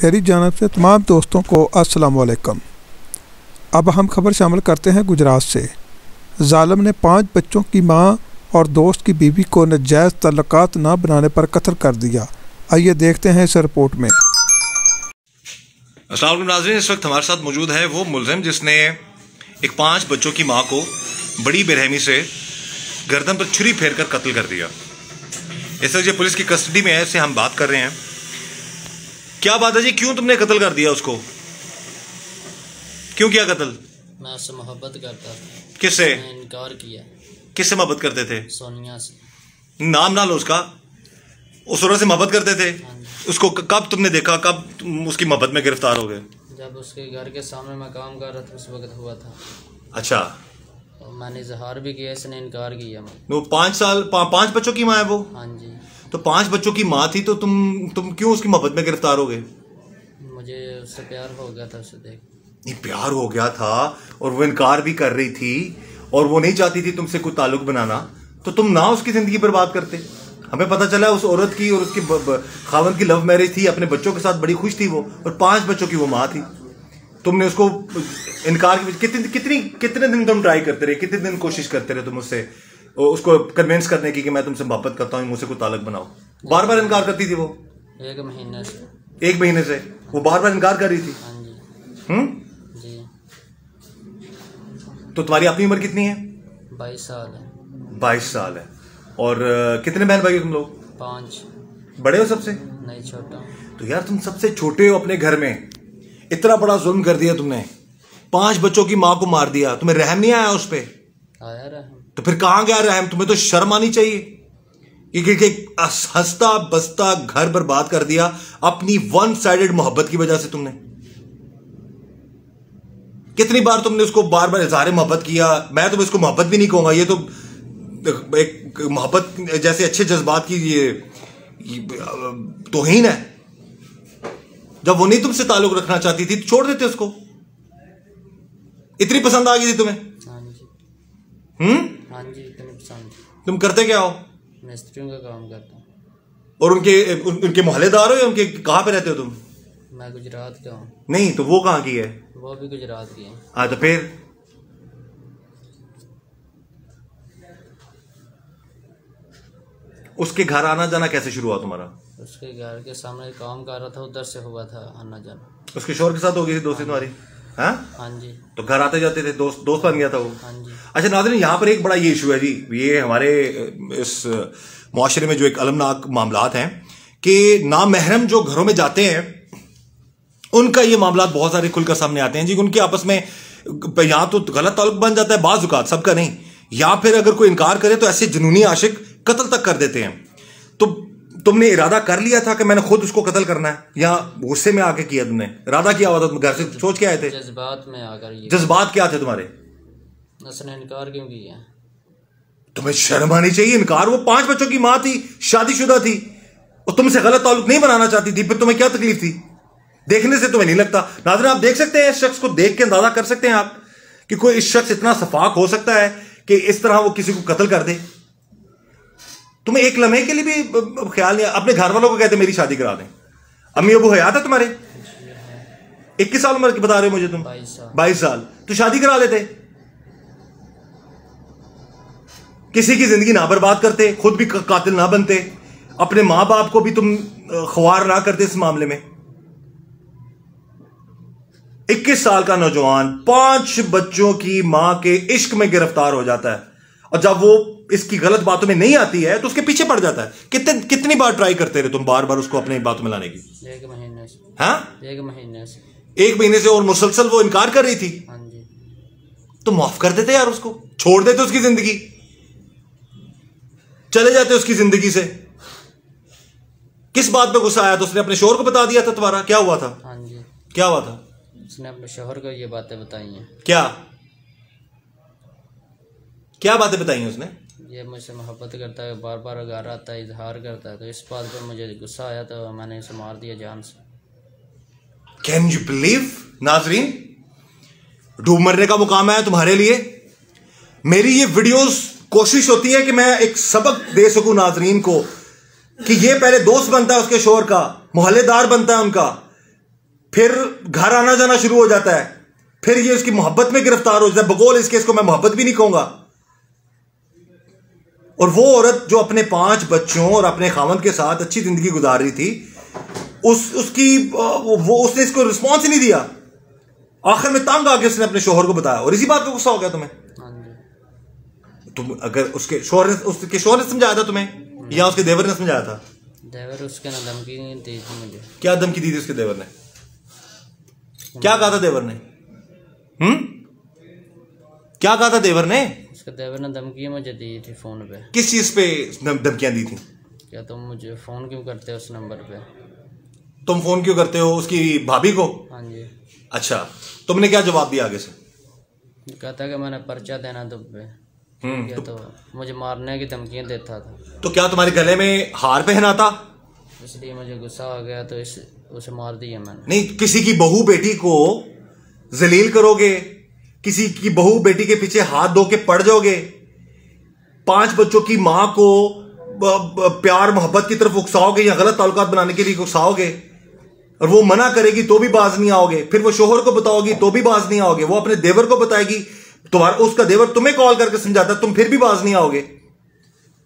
मेरी जानब से तमाम दोस्तों को अस्सलाम वालेकुम। अब हम खबर शामिल करते हैं गुजरात से। जालिम ने 5 बच्चों की मां और दोस्त की बीवी को नाजायज़ तल्लुकात न बनाने पर कत्ल कर दिया। आइए देखते हैं इस रिपोर्ट में। अस्सलाम वालेकुम नाज़रीन, इस वक्त हमारे साथ मौजूद है वो मुलजिम जिसने एक 5 बच्चों की मां को बड़ी बेरहमी से गर्दन पर छुरी फेर कर कत्ल कर दिया। इस वक्त जो पुलिस की कस्टडी में है, इससे हम बात कर रहे हैं। क्या बात है जी, क्यों तुमने कत्ल कर दिया उसको? क्यों किया कत्ल? मैं उससे मोहब्बत करता था। किससे? इनकार किया। किससे मोहब्बत करते थे? सोनिया से। नाम ना लो उसका। उस औरत से मोहब्बत करते थे? उसको कब तुमने देखा, कब तुम उसकी मोहब्बत में गिरफ्तार हो गए? जब उसके घर के सामने मैं काम कर रहा था उस वक्त हुआ था। अच्छा, तो मैंने इजहार भी किया, इसने इनकार किया। वो 5 बच्चों की माँ है वो? हाँ जी। तो 5 बच्चों की माँ थी, तो तुम क्यों उसकी मोहब्बत में गिरफ्तार हो गए? मुझे उससे प्यार हो गया था, उसे देख। नहीं, प्यार हो गया था और वो इनकार भी कर रही थी और वो नहीं चाहती थी तुमसे कोई ताल्लुक बनाना, तो तुम ना उसकी जिंदगी बर्बाद करते। हमें पता चला उस औरत की और उसके खावंद की लव मैरिज थी, अपने बच्चों के साथ बड़ी खुश थी वो, और 5 बच्चों की वो माँ थी। तुमने उसको इनकार कितने दिन तुम ट्राई करते रहे, कितने दिन कोशिश करते रहे तुम उसको कन्विंस करने की कि मैं तुमसे मोहब्बत करता हूँ, मुझसे कोई ताल्लुक बनाओ? बार बार इनकार करती थी वो। 1 महीने से। 1 महीने से वो बार बार इनकार कर रही थी? हाँ जी। जी। तो तुम्हारी अपनी उम्र कितनी है? 22 साल है। 22 साल है। और कितने बहन भाई हो तुम लोग? 5। बड़े हो सबसे? नहीं, छोटा हूँ। तो यार तुम सबसे छोटे हो अपने घर में, इतना बड़ा जुल्म कर दिया तुमने, 5 बच्चों की मां को मार दिया, तुम्हें रहम नहीं आया उस पे? आया रहम। तो फिर कहां गया रहम? तुम्हें तो शर्म आनी चाहिए। हंसता बसता घर बर्बाद कर दिया अपनी 1 साइडेड मोहब्बत की वजह से तुमने। कितनी बार तुमने उसको बार बार इजहार मोहब्बत किया। मैं तो इसको मोहब्बत भी नहीं कहूंगा, ये तो एक मोहब्बत जैसे अच्छे जज्बात की ये तौहीन है। जब वो नहीं तुमसे ताल्लुक रखना चाहती थी तो छोड़ देते उसको। इतनी पसंद आ गई थी तुम्हें? हाँ जी। हाँ जी, इतनी पसंद। तुम करते क्या हो? मिस्त्रियों का काम करता हूँ। और उनके मोहल्लेदार हो या उनके कहां पे रहते हो तुम? मैं गुजरात का हूँ। नहीं, तो वो कहां की है? वो भी गुजरात की है। हाँ, तो फिर उसके घर आना जाना कैसे शुरू हुआ तुम्हारा? उसके घर के सामने काम कर रहा था, उधर से हुआ था आना जाना। उसके शोहर के साथ हो गई थी दोस्ती तुम्हारी? हाँ जी। तो घर आते जाते थे, दोस्त बन गया था वो? हाँ जी। अच्छा नाज़रीन, यहाँ पर एक बड़ा ये इशू है जी, ये हमारे इस मुआशरे में जो एक अलमनाक मामलात हैं कि नामहरम जो घरों में जाते हैं उनका ये मामलात बहुत सारे खुलकर सामने आते हैं जी। उनके आपस में यहाँ तो गलत ताल्लुक बन जाता है बाज़ औक़ात, सबका नहीं, या फिर अगर कोई इनकार करे तो ऐसे जुनूनी आशिक कत्ल तक कर देते हैं। तो तुमने इरादा कर लिया था कि मैंने खुद उसको कत्ल करना है, या गुस्से में आके किया? तुमने इरादा किया हुआ था? तुम घर से सोच के आए थे? जज्बात में आकर। जज्बात क्या थे तुम्हारे? उसने इनकार क्यों किया? तुम्हें शर्म आनी चाहिए। इनकार, वो 5 बच्चों की मां थी, शादीशुदा थी, और तुमसे गलत ताल्लुक नहीं बनाना चाहती थी, फिर तुम्हें क्या तकलीफ थी? देखने से तुम्हें नहीं लगता? नाज़रीन, आप देख सकते हैं, इस शख्स को देख के अंदाजा कर सकते हैं आप कि कोई इस शख्स इतना सफाक हो सकता है कि इस तरह वो किसी को कत्ल कर दे। तुम्हें एक लम्हे के लिए भी ख्याल नहीं? अपने घर वालों को कहते मेरी शादी करा दें। अम्मी अबू हयात है तुम्हारे? 21 साल उम्र की बता रहे हो मुझे तुम? 22 साल। तो शादी करा लेते, किसी की जिंदगी ना बर्बाद करते, खुद भी कातिल ना बनते, अपने मां बाप को भी तुम ख्वार ना करते इस मामले में। 21 साल का नौजवान 5 बच्चों की मां के इश्क में गिरफ्तार हो जाता है, और जब वो इसकी गलत बातों में नहीं आती है तो उसके पीछे पड़ जाता है। कितनी बार ट्राई करते रहे तुम बार बार उसको अपनी बातों में लाने की? 1 महीने से। हाँ, 1 महीने से। 1 महीने से, और मुसलसल वो इनकार कर रही थी? हाँ जी। तो माफ कर देते यार, उसको छोड़ देते, उसकी जिंदगी चले जाते उसकी जिंदगी से। किस बात पे गुस्सा आया था? उसने अपने शोहर को बता दिया था तुम्हारा? क्या हुआ था? हाँ जी। क्या हुआ था? उसने अपने शोहर को ये बातें बताई हैं। क्या बातें बताई हैं उसने? ये मुझसे मोहब्बत करता है, बार बार घर आता है, इजहार करता है, तो इस बात पर मुझे गुस्सा आया तो मैंने इसे मार दिया जान से। Can you believe? नाजरीन, डूब मरने का मुकाम है तुम्हारे लिए। मेरी ये वीडियोस कोशिश होती है कि मैं एक सबक दे सकूं नाजरीन को कि ये पहले दोस्त बनता है उसके शोहर का, मोहल्लेदार बनता है उनका, फिर घर आना जाना शुरू हो जाता है, फिर ये उसकी मोहब्बत में गिरफ्तार हो जाता है। बकौल इस केस को मैं मोहब्बत भी नहीं कहूंगा। और वो औरत जो अपने 5 बच्चों और अपने खामद के साथ अच्छी जिंदगी गुजार रही थी, उसने इसको रिस्पॉन्स ही नहीं दिया। आखिर में तंग आके उसने अपने शोहर को बताया और इसी बात का गुस्सा हो गया तुम्हें। तुम अगर उसके शोहर ने समझाया था तुम्हें या उसके देवर ने समझाया था? देवर उसके ना धमकी दी थी मुझे। क्या धमकी दी थी उसके देवर ने? क्या कहा था देवर ने? क्या कहा था देवर ने? उसके देवर ने धमकी मुझे दी थी फोन पे। किस चीज पे धमकियां दी थी? क्या तुम मुझे फोन क्यों करते हो उस नंबर पे? तुम फोन क्यों करते हो उसकी भाभी को? हाँ जी। अच्छा, तुमने क्या जवाब दिया आगे से? कहता कि मैंने पर्चा देना तुम पे। तो मुझे मारने की धमकियां देता था। तो क्या तुम्हारे गले में हार पहनाता? इसलिए मुझे गुस्सा आ गया तो उसे मार दिया मैंने। नहीं, किसी की बहू बेटी को जलील करोगे, किसी की बहू बेटी के पीछे हाथ धो के पड़ जाओगे, 5 बच्चों की मां को प्यार मोहब्बत की तरफ उकसाओगे या गलत ताल्लुकात बनाने के लिए उकसाओगे, और वो मना करेगी तो भी बाज नहीं आओगे, फिर वो शोहर को बताओगी तो भी बाज नहीं आओगे, वो अपने देवर को बताएगी, तुम्हारा उसका देवर तुम्हें कॉल करके समझाता तुम फिर भी बाज नहीं आओगे,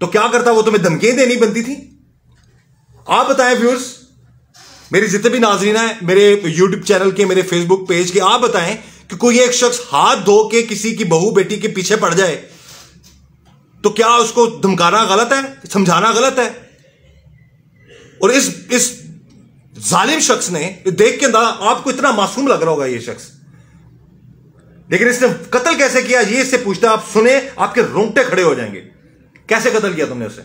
तो क्या करता वो? तुम्हें धमकियां देनी बनती थी? आप बताएं व्यूअर्स, मेरे जितने भी नाज़रीन हैं मेरे यूट्यूब चैनल के, मेरे फेसबुक पेज के, आप बताएं कि कोई एक शख्स हाथ धो के किसी की बहू बेटी के पीछे पड़ जाए तो क्या उसको धमकाना गलत है, समझाना गलत है? और इस जालिम शख्स ने देख के आपको इतना मासूम लग रहा होगा ये शख्स, लेकिन इसने कत्ल कैसे किया ये इससे पूछता, आप सुने आपके रोंगटे खड़े हो जाएंगे। कैसे कत्ल किया तुमने उसे?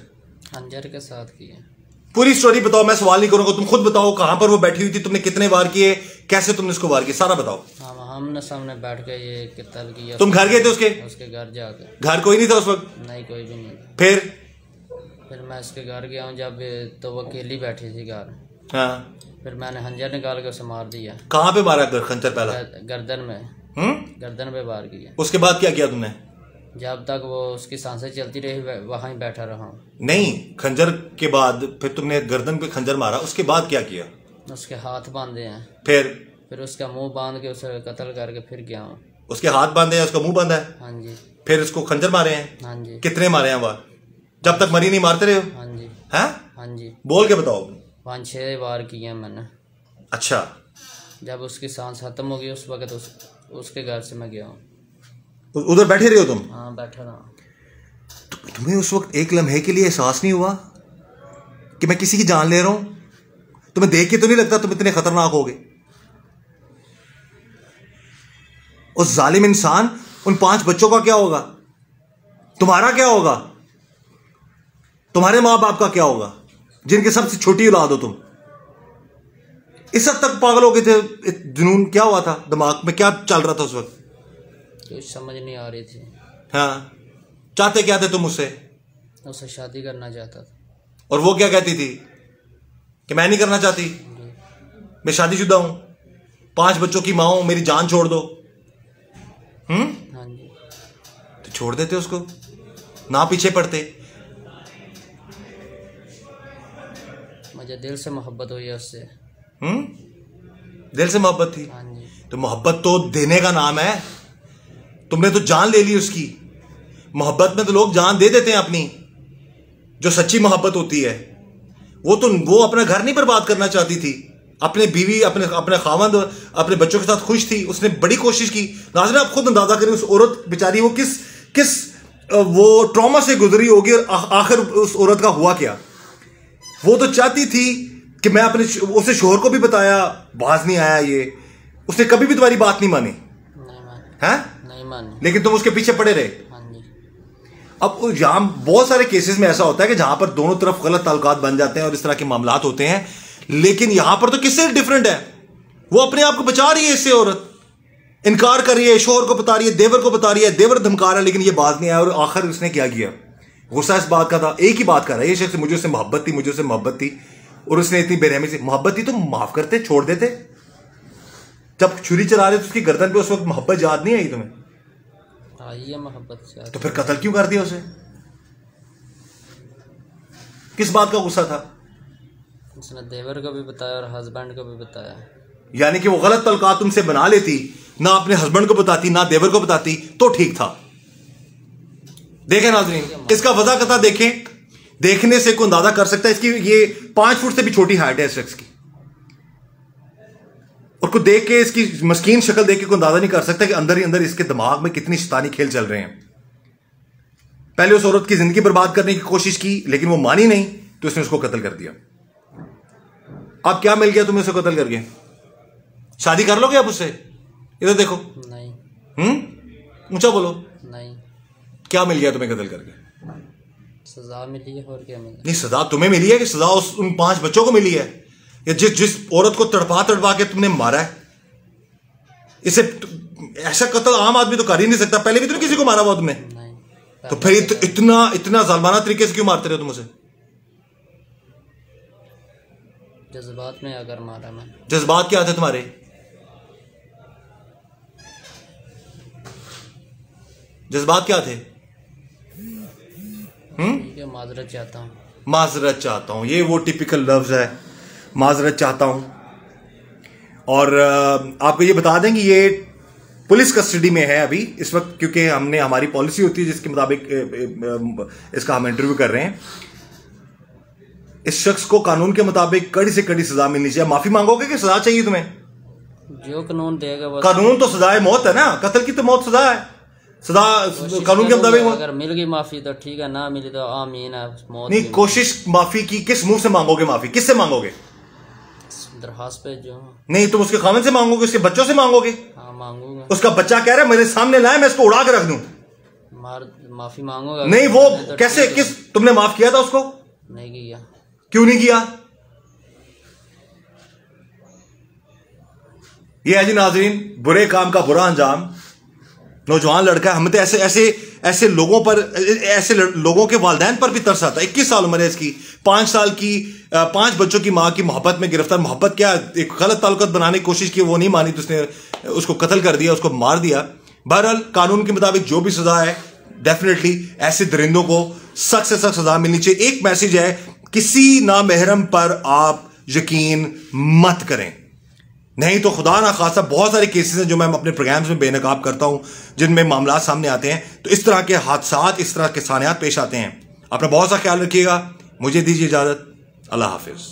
खंजर के साथ किया। पूरी स्टोरी बताओ, मैं सवाल नहीं करूंगा, तुम खुद बताओ कहां पर वो बैठी हुई थी, तुमने कितने वार किए, कैसे तुमने उसको वार किया, सारा बताओ। हमने सामने बैठ के ये कत्ल किया। तुम घर गए थे उसके घर जाके? घर कोई नहीं था उस वक्त? नहीं, कोई भी नहीं। फिर मैं उसके घर गया हूँ जब तो वो अकेली बैठी थी घर। हाँ। फिर मैंने खंजर निकाल के उसे मार दिया। कहाँ पे मारा खंजर? पहला गर्दन में। गर्दन पे वार किया। उसके बाद क्या किया तुमने? जब तक वो उसकी सांसें चलती रही वहां ही बैठा रहा हूँ। नहीं, खंजर के बाद फिर तुमने गर्दन पे खंजर मारा, उसके बाद क्या किया? उसके हाथ बांधे हैं। फिर उसका मुंह बांध के उसे कत्ल करके फिर गया हूँ। उसके हाथ बांधे हैं, उसका मुंह बांधा है? हाँ जी। फिर उसको खंजर मारे हैं? हाँ जी। कितने मारे हैं वार? जब तक मरी नहीं मारते रहे हो? हाँ जी। हैं? हाँ जी। बोल के बताओ। 5-6 वार किए हैं मैंने। अच्छा। जब उसकी सांस खत्म हो गई उस वक्त उसके घर से मैं गया हूँ। उधर बैठे रहे हो तुम? हाँ, बैठा रहा। तुम्हें उस वक्त एक लम्हे के लिए एहसास नहीं हुआ कि मैं किसी की जान ले रहा हूं? तुम्हें देख के तो नहीं लगता तुम इतने खतरनाक होगे? उस जालिम इंसान, उन 5 बच्चों का क्या होगा? तुम्हारा क्या होगा? तुम्हारे माँ बाप का क्या होगा जिनके सबसे छोटी औलाद हो तुम? इस हद तक पागल हो गए थे? जुनून क्या हुआ था दिमाग में? क्या चल रहा था उस वक्त? कुछ समझ नहीं आ रही थी। हाँ, चाहते क्या थे तुम उससे? उससे शादी करना चाहता था। और वो क्या कहती थी कि मैं नहीं करना चाहती, मैं शादीशुदा हूं, 5 बच्चों की माँ हूं, मेरी जान छोड़ दो? हाँ जी। तो छोड़ देते उसको, ना पीछे पड़ते। मुझे दिल से मोहब्बत हुई है उससे। दिल से मोहब्बत थी? हाँ जी। तो मोहब्बत तो देने का नाम है, तुमने तो जान ले ली उसकी। मोहब्बत में तो लोग जान दे देते हैं अपनी, जो सच्ची मोहब्बत होती है। वो अपना घर नहीं बर्बाद करना चाहती थी, अपने बीवी, अपने खामद, अपने बच्चों के साथ खुश थी, उसने बड़ी कोशिश की। नाज़रीन, आप खुद अंदाजा करें उस औरत बेचारी वो किस वो ट्रॉमा से गुजरी होगी और आखिर उस औरत का हुआ क्या। वो तो चाहती थी कि मैं उसे शोहर को भी बताया, बाज नहीं आया ये, उसने कभी भी तुम्हारी बात नहीं मानी। नहीं मानी। लेकिन तुम उसके पीछे पड़े रहे। हाँ जी। अब यहां बहुत सारे केसेस में ऐसा होता है कि जहां पर दोनों तरफ गलत ताल्लुकात बन जाते हैं और इस तरह के मामलात होते हैं, लेकिन यहां पर तो किससे डिफरेंट है, वो अपने आप को बचा रही है इससे। औरत इनकार कर रही है, शोहर को बता रही है, देवर को बता रही है, देवर धमका रहा है, लेकिन ये बात नहीं आया। और आखिर उसने क्या किया? गुस्सा इस बात का था, एक ही बात कर रहा है ये शख्स, मुझे उससे मोहब्बत थी और उसने इतनी बेरहमी से मोहब्बत थी तो माफ करते, छोड़ देते। जब छुरी चला रहे तो उसकी गर्दन पे उस वक्त मोहब्बत याद नहीं आई तुम्हें? आई है मोहब्बत से। तो फिर कत्ल क्यों कर दिया उसे? किस बात का गुस्सा था? उसने देवर को भी बताया और हस्बैंड को भी बताया। यानी कि वो गलत तल्लुकात तुमसे बना लेती, ना अपने हस्बैंड को बताती, ना देवर को बताती, तो ठीक था। देखें नाज़रीन, इसका वजह कथा देखें, देखने से कोई अंदाजा कर सकता है इसकी ये 5 फुट से भी छोटी हाइट है इस शख्स की, और को देख के इसकी मस्कीन शक्ल देख के कोई अंदाजा नहीं कर सकता कि अंदर ही अंदर इसके दिमाग में कितनी शैतानी खेल चल रहे हैं। पहले उस औरत की जिंदगी बर्बाद करने की कोशिश की, लेकिन वो मानी नहीं, तो इसने उसको कत्ल कर दिया। अब क्या मिल गया तुम्हें उसको कत्ल करके? शादी कर लोगे आप उससे? इधर देखो। नहीं। ऊंचा बोलो। नहीं। क्या मिल गया तुम्हें कत्ल करके? सजा मिली है, और क्या मिला? नहीं, सजा तुम्हें मिली है कि सजा उन 5 बच्चों को मिली है? या जिस औरत को तड़पा तड़पा के तुमने मारा है, इसे ऐसा कत्ल आम आदमी तो कर ही नहीं सकता। पहले भी तो किसी को मारा हुआ तुमने? नहीं। तो फिर इतना जालमाना तरीके से क्यों मारते रहे तुम उसे? जज्बात में अगर मारा मैं। जज्बात क्या थे तुम्हारे? जज्बात क्या थे? माजरत चाहता हूँ। माजरत चाहता हूँ, ये वो टिपिकल लफ्ज है, माजरत चाहता हूँ। और आपको ये बता दें कि ये पुलिस कस्टडी में है अभी इस वक्त, क्योंकि हमारी पॉलिसी होती है जिसके मुताबिक इसका हम इंटरव्यू कर रहे हैं। इस शख्स को कानून के मुताबिक कड़ी से कड़ी सजा मिलनी चाहिए। माफी मांगोगे कि सजा चाहिए तुम्हें? जो कानून देगा वो। कानून तो सजाए मौत है ना, कत्ल की तो मौत सजा है, सजा कानून के मुताबिक। अगर मिल गई माफी तो ठीक है, ना मिली तो आमीन है। मौत नहीं, कोशिश माफी की किस मुंह से मांगोगे? माफी किससे मांगोगे? दरखास्त पे जो। नहीं, तुम उसके खामन से मांगोगे, उसके बच्चों से मांगोगे? हाँ, मांगूंगा। उसका बच्चा कह रहा है मेरे सामने लाए, मैं इसको उड़ा के रख दूं। माफी मांगूंगा। नहीं, वो तो कैसे? तुमने माफ किया था उसको? नहीं किया। क्यों नहीं किया? ये है जी नाजरीन, बुरे काम का बुरा अंजाम। नौजवान लड़का, हमें तो ऐसे लोगों पर, ऐसे लोगों के वालिदैन पर भी तरस आता है। 21 साल उम्र है इसकी, 5 साल की, 5 बच्चों की मां की मोहब्बत में गिरफ्तार। मोहब्बत क्या, एक गलत ताल्लुकात बनाने की कोशिश की, वो नहीं मानी तो उसने उसको कत्ल कर दिया, उसको मार दिया। बहरहाल कानून के मुताबिक जो भी सजा है, डेफिनेटली ऐसे दरिंदों को सख्त से सख्त सजा मिलनी चाहिए। एक मैसेज है, किसी नामहरम पर आप यकीन मत करें, नहीं तो खुदा ना खासा बहुत सारे केसेस हैं जो मैं अपने प्रोग्राम्स में बेनकाब करता हूं, जिनमें मामला सामने आते हैं। तो इस तरह के हादसात, इस तरह के सानियात पेश आते हैं। अपना बहुत सा ख्याल रखिएगा। मुझे दीजिए इजाजत। अल्लाह हाफिज।